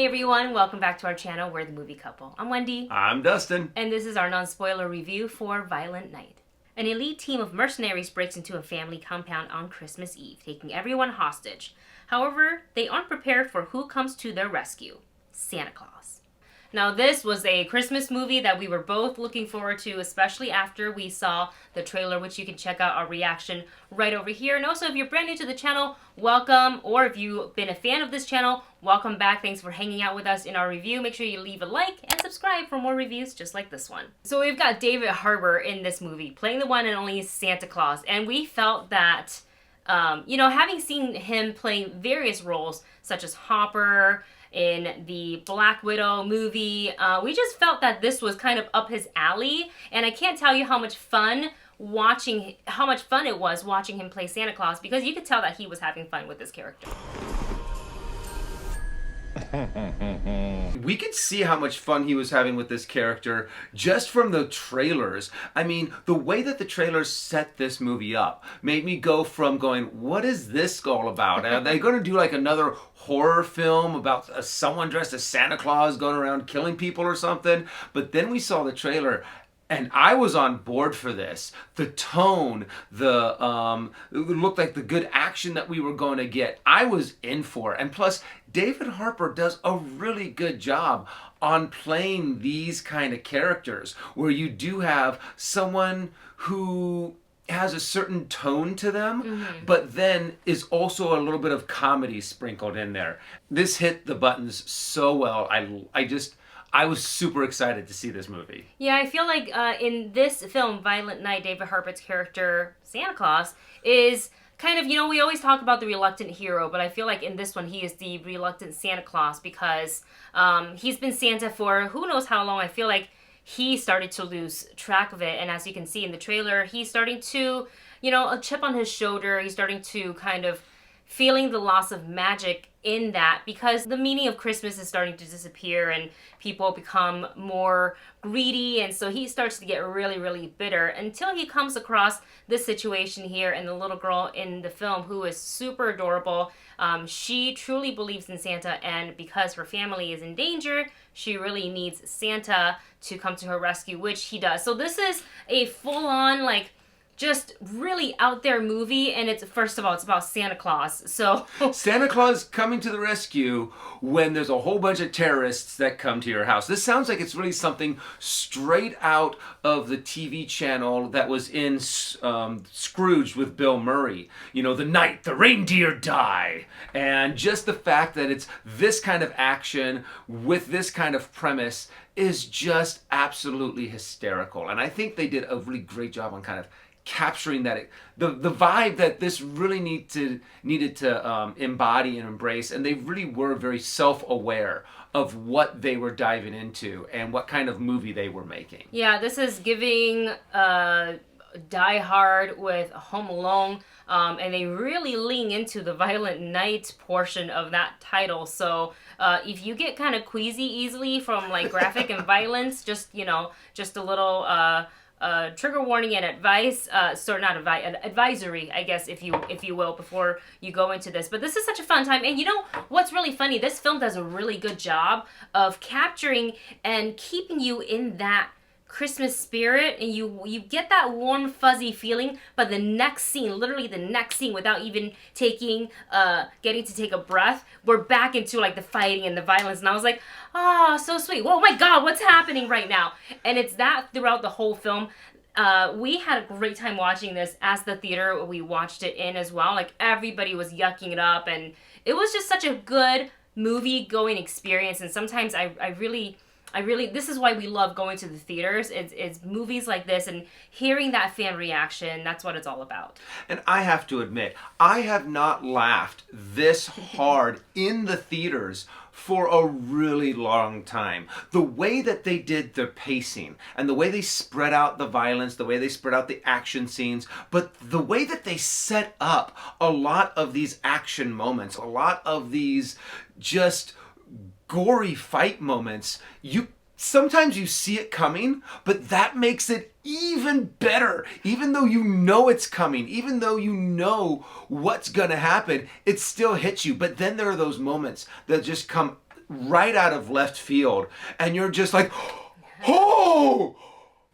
everyone, welcome back to our channel, We're the Movie Couple. I'm Wendy. I'm Dustin. And this is our non-spoiler review for Violent Night. An elite team of mercenaries breaks into a family compound on Christmas Eve, taking everyone hostage. However, they aren't prepared for who comes to their rescue: Santa Claus. Now, this was a Christmas movie that we were both looking forward to, especially after we saw the trailer, which you can check out our reaction right over here. And also, if you're brand new to the channel, welcome. Or if you've been a fan of this channel, welcome back. Thanks for hanging out with us in our review. Make sure you leave a like and subscribe for more reviews just like this one. So we've got David Harbour in this movie, playing the one and only Santa Claus. And we felt that, having seen him playing various roles, such as Hopper, in the Black Widow movie, we just felt that this was kind of up his alley, and I can't tell you how much fun it was watching him play Santa Claus, because you could tell that he was having fun with this character. We could see how much fun he was having with this character just from the trailers. I mean, the way that the trailers set this movie up made me go from going, what is this all about? Are they going to do like another horror film about someone dressed as Santa Claus going around killing people or something? But then we saw the trailer, and I was on board for this. The tone, it looked like the good action that we were going to get. I was in for it. And plus, David Harbour does a really good job on playing these kind of characters, where you do have someone who has a certain tone to them, but then is also a little bit of comedy sprinkled in there. This hit the buttons so well. I was super excited to see this movie. Yeah, I feel like in this film, Violent Night, David Harbour's character, Santa Claus, is kind of, we always talk about the reluctant hero, but I feel like in this one, he is the reluctant Santa Claus, because he's been Santa for who knows how long. I feel like he started to lose track of it, and as you can see in the trailer, he's starting to, a chip on his shoulder. He's starting to kind of feeling the loss of magic in that, because the meaning of Christmas is starting to disappear and people become more greedy, and so he starts to get really, really bitter until he comes across this situation here, and the little girl in the film, who is super adorable. She truly believes in Santa, and because her family is in danger, she really needs Santa to come to her rescue, which he does. So this is a full-on, just really out there movie, and first of all, it's about Santa Claus. So Santa Claus coming to the rescue when there's a whole bunch of terrorists that come to your house. This sounds like it's really something straight out of the TV channel that was in Scrooge with Bill Murray. The night the reindeer die. And just the fact that it's this kind of action with this kind of premise is just absolutely hysterical. And I think they did a really great job on kind of capturing that, the vibe that this really needed to embody and embrace, and they really were very self-aware of what they were diving into and what kind of movie they were making. Yeah, this is giving Die Hard with Home Alone, and they really lean into the Violent Night portion of that title. So if you get kind of queasy easily from graphic and violence, just a little trigger warning and advice, advisory, I guess, if you will, before you go into this. But this is such a fun time, and what's really funny? This film does a really good job of capturing and keeping you in that Christmas spirit, and you get that warm fuzzy feeling, but literally the next scene, without even getting to take a breath, we're back into the fighting and the violence, and I was like, so sweet. Oh my God, what's happening right now? And it's that throughout the whole film. We had a great time watching this as the theater we watched it in as well. Everybody was yucking it up, and it was just such a good movie going experience. And sometimes I really, this is why we love going to the theaters. It's movies like this and hearing that fan reaction. That's what it's all about. And I have to admit, I have not laughed this hard in the theaters for a really long time. The way that they did the pacing and the way they spread out the violence, the way they spread out the action scenes, but the way that they set up a lot of these action moments, a lot of these just gory fight moments, sometimes you see it coming, but that makes it even better. Even though you know it's coming, even though you know what's gonna happen, it still hits you. But then there are those moments that just come right out of left field, and you're just like, oh.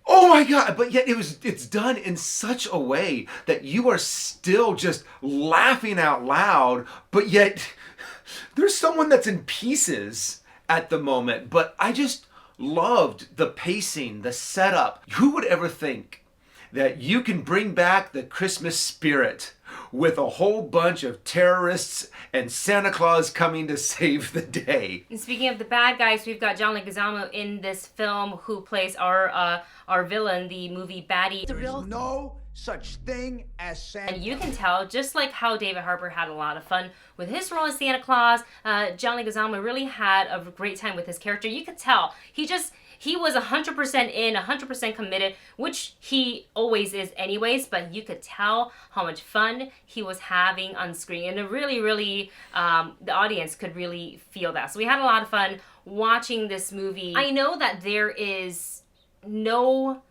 Oh my God, but yet it's done in such a way that you are still just laughing out loud, but yet there's someone that's in pieces at the moment. But I just loved the pacing, the setup. Who would ever think that you can bring back the Christmas spirit with a whole bunch of terrorists and Santa Claus coming to save the day? And speaking of the bad guys, we've got John Leguizamo in this film, who plays our villain, the movie baddie. There is no such thing as Santa. And you can tell, just like how David Harbour had a lot of fun with his role as Santa Claus, John Leguizamo really had a great time with his character. You could tell he was 100% in, 100% committed, which he always is anyways, but you could tell how much fun he was having on screen. And it really, really, the audience could really feel that. So we had a lot of fun watching this movie. I know that there is no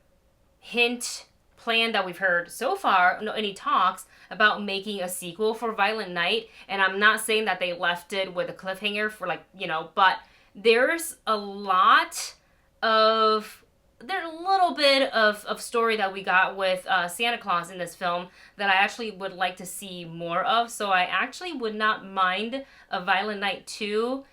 hint plan that we've heard so far, no any talks about making a sequel for Violent Night, and I'm not saying that they left it with a cliffhanger for but there's a little bit of story that we got with Santa Claus in this film that I actually would like to see more of. So I actually would not mind a Violent Night 2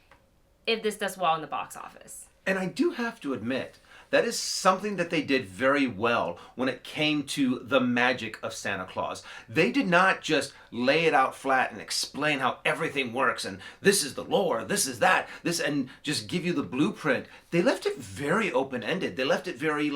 if this does well in the box office. And I do have to admit, that is something that they did very well when it came to the magic of Santa Claus. They did not just lay it out flat and explain how everything works and this is the lore, this is that, this, and just give you the blueprint. They left it very open-ended. They left it very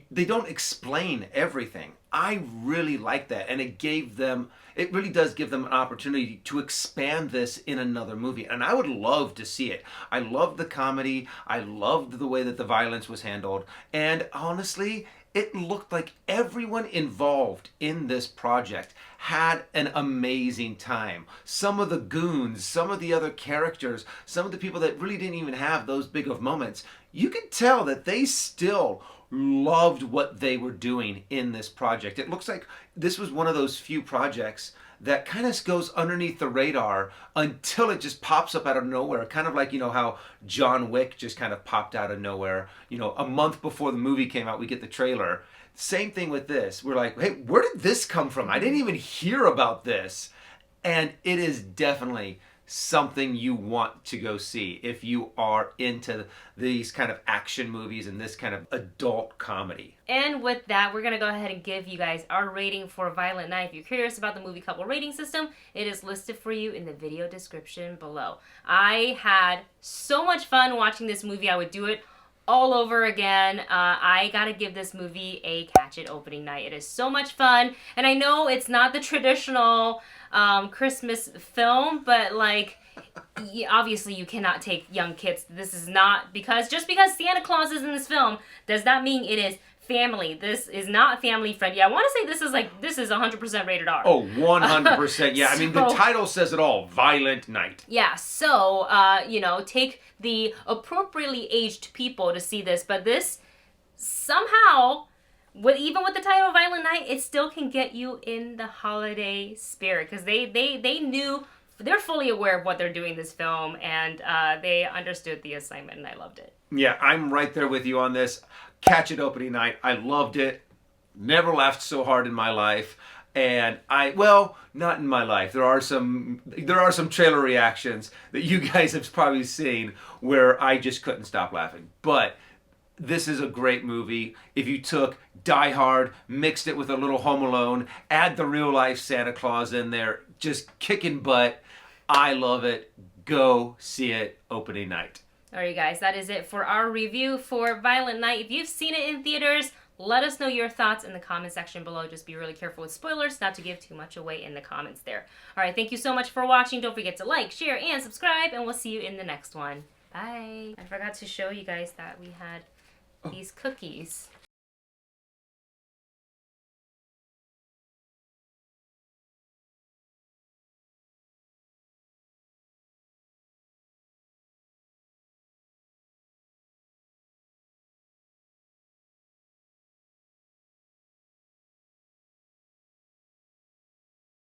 they don't explain everything. I really like that, and it really does give them an opportunity to expand this in another movie, and I would love to see it. I loved the comedy, I loved the way that the violence was handled, and honestly, it looked like everyone involved in this project had an amazing time. Some of the goons, some of the other characters, some of the people that really didn't even have those big of moments, you can tell that they still loved what they were doing in this project. It looks like this was one of those few projects that kind of goes underneath the radar until it just pops up out of nowhere. Kind of like, how John Wick just kind of popped out of nowhere. A month before the movie came out, we get the trailer. Same thing with this. We're like, hey, where did this come from? I didn't even hear about this. And it is definitely something you want to go see if you are into these kind of action movies and this kind of adult comedy. And with that, we're going to go ahead and give you guys our rating for Violent Night. If you're curious about the movie couple rating system, it is listed for you in the video description below. I had so much fun watching this movie. I would do it all over again. I gotta give this movie a catch it opening night. It is so much fun, and I know it's not the traditional Christmas film, but obviously you cannot take young kids. This is not just because Santa Claus is in this film does not mean it is family. This is not family friendly. I want to say this is 100% rated R. Oh, 100%. Yeah, I mean, the title says it all. Violent Night. Yeah, so, take the appropriately aged people to see this, but this somehow, even with the title Violent Night, it still can get you in the holiday spirit, because they knew, they're fully aware of what they're doing in this film, and they understood the assignment, and I loved it. Yeah, I'm right there with you on this. Catch it opening night. I loved it. Never laughed so hard in my life. And not in my life. There are some trailer reactions that you guys have probably seen where I just couldn't stop laughing. But this is a great movie. If you took Die Hard, mixed it with a little Home Alone, add the real life Santa Claus in there, just kicking butt. I love it. Go see it opening night. All right, guys, that is it for our review for Violent Night. If you've seen it in theaters, let us know your thoughts in the comment section below. Just be really careful with spoilers, not to give too much away in the comments there. All right, thank you so much for watching. Don't forget to like, share, and subscribe, and we'll see you in the next one. Bye. I forgot to show you guys that we had these cookies.